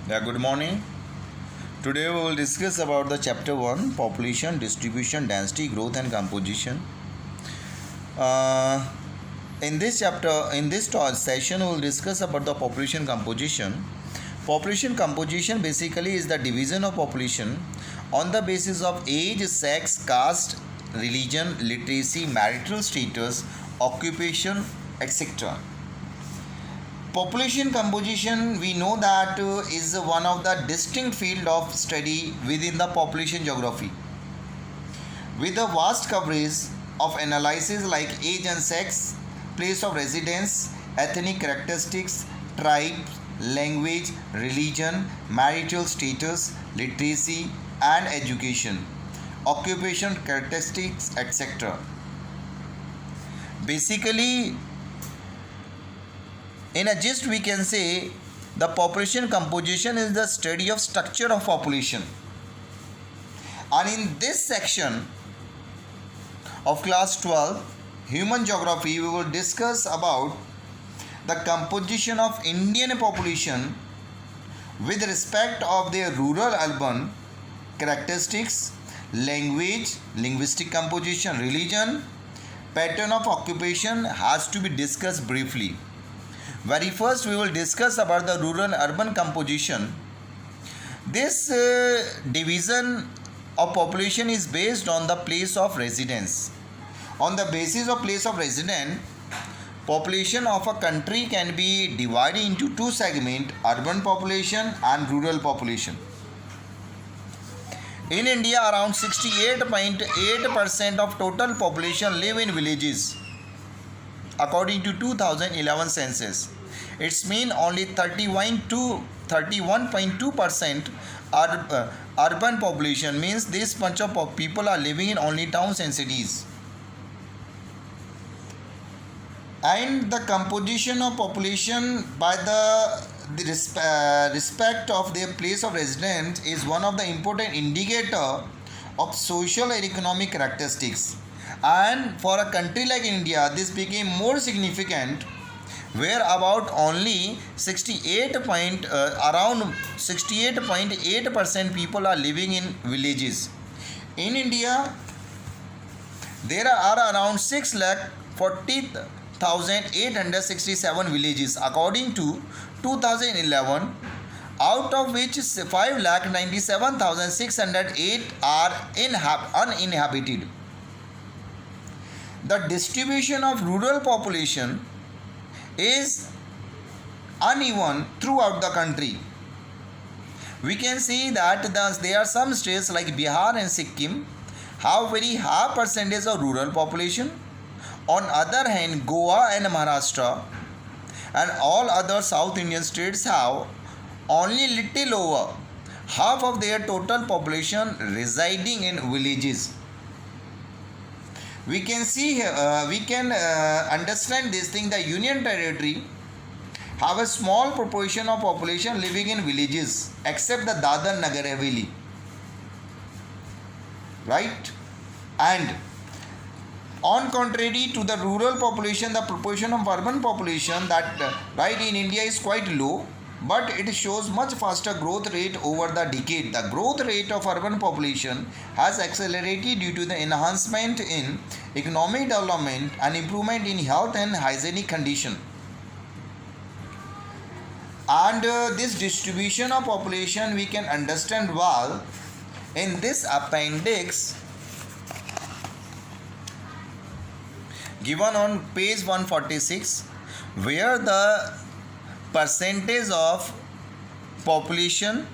Yeah, good morning. Today we will discuss about the chapter 1 population, distribution, density, growth and composition. Uh, in this session we will discuss about the population composition. Population composition basically is the division of population on the basis of age, sex, caste, religion, literacy, marital status, occupation, etc. Population composition, we know that is one of the distinct field of study within the population geography, with a vast coverage of analysis like age and sex, place of residence, ethnic characteristics, tribes, language, religion, marital status, literacy and education, occupation characteristics, etc. Basically, in a gist, we can say the population composition is the study of structure of population. And in this section of class 12, human geography, we will discuss about the composition of Indian population with respect of their rural-urban characteristics, language, linguistic composition, religion, pattern of occupation has to be discussed briefly. Very first we will discuss about the rural urban composition. This division of population is based on the place of residence. On the basis of place of residence, population of a country can be divided into two segments, urban population and rural population. In India, around 68.8% of total population live in villages according to 2011 census. It's mean only 31.2% urban population, means this bunch of people are living in only towns and cities. And the composition of population by the respect of their place of residence is one of the important indicator of social and economic characteristics. And for a country like India, this became more significant, where about only around 68.8% people are living in villages. In India, there are around 6,40,867 villages according to 2011, out of which 5,97,608 are uninhabited. The distribution of rural population is uneven throughout the country. We can see that there are some states like Bihar and Sikkim have very high percentage of rural population. On other hand, Goa and Maharashtra and all other South Indian states have only little over half of their total population residing in villages. We can see we can understand this thing. The Union Territory have a small proportion of population living in villages except the Dadar Nagar Haveli, right? And on contrary to the rural population, the proportion of urban population that right in India is quite low, but it shows much faster growth rate over the decade. The growth rate of urban population has accelerated due to the enhancement in economic development and improvement in health and hygienic condition. And this distribution of population we can understand well in this appendix given on page 146, where the percentage of population,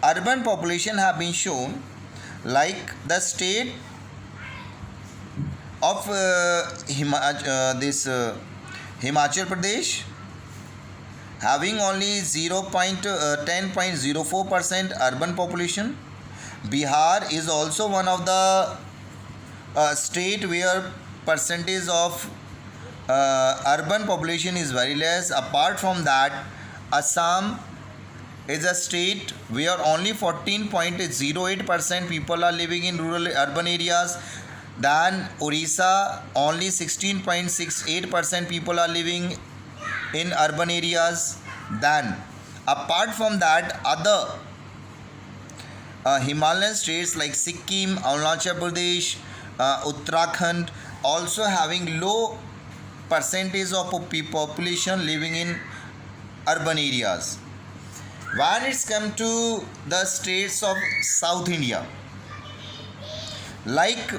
urban population have been shown, like the state of Himachal Pradesh having only 10.04% urban population. Bihar is also one of the state where percentage of urban population is very less. Apart from that, Assam is a state where only 14.08% people are living in rural urban areas. Then Orissa, only 16.68% people are living in urban areas. Then, apart from that, other Himalayan states like Sikkim, Arunachal Pradesh, Uttarakhand also having low percentage of population living in urban areas. When it's come to the states of South India, like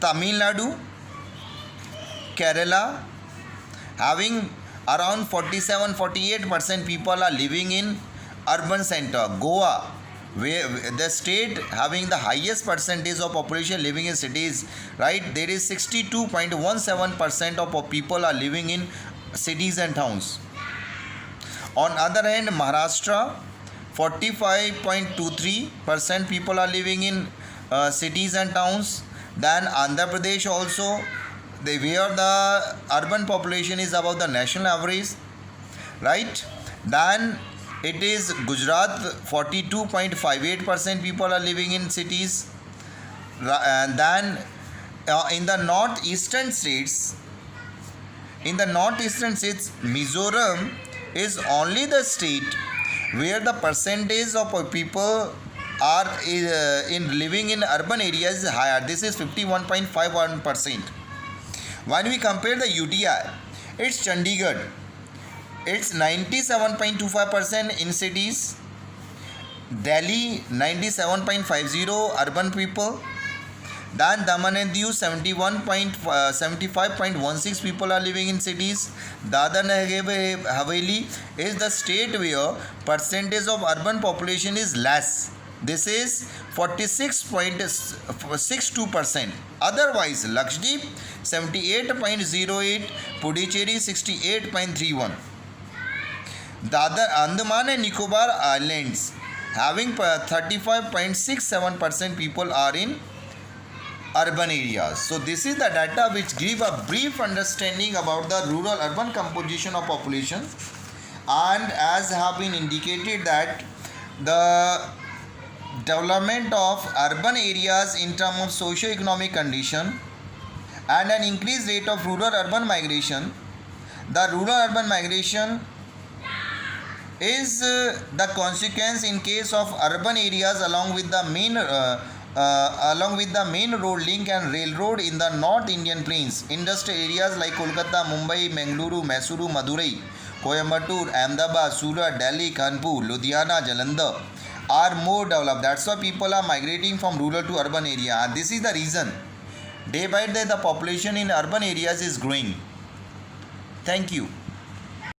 Tamil Nadu, Kerala, having around 47-48% people are living in urban center. Goa, where the state having the highest percentage of population living in cities, right? There is 62.17% of people are living in cities and towns. On other hand, Maharashtra, 45.23% people are living in cities and towns. Then Andhra Pradesh also, where the urban population is above the national average, right? Then it is Gujarat, 42.58% people are living in cities. And then in the northeastern states, Mizoram is only the state where the percentage of people are in living in urban areas is higher. This is 51.51%. When we compare the UTI, it's Chandigarh. It's 97.25% in cities. Delhi 97.50 urban people. Then Daman and Diu 75.16 people are living in cities. Dadar Nagar Haveli is the state where percentage of urban population is less. This is 46.62%. Otherwise, Lakshadweep 78.08, Puducherry 68.31. Dadar, Andaman and Nicobar Islands having 35.67% people are in urban areas. So this is the data which give a brief understanding about the rural urban composition of population, and as have been indicated that the development of urban areas in terms of socio-economic condition and an increased rate of rural urban migration. The rural urban migration is the consequence in case of urban areas along with the main road link and railroad in the North Indian plains. Industrial areas like Kolkata, Mumbai, Mangaluru, Mysuru, Madurai, Coimbatore, Ahmedabad, Surat, Delhi, Kanpur, Ludhiana, Jalandhar are more developed. That's why people are migrating from rural to urban area, and this is the reason day by day the population in urban areas is growing. Thank you.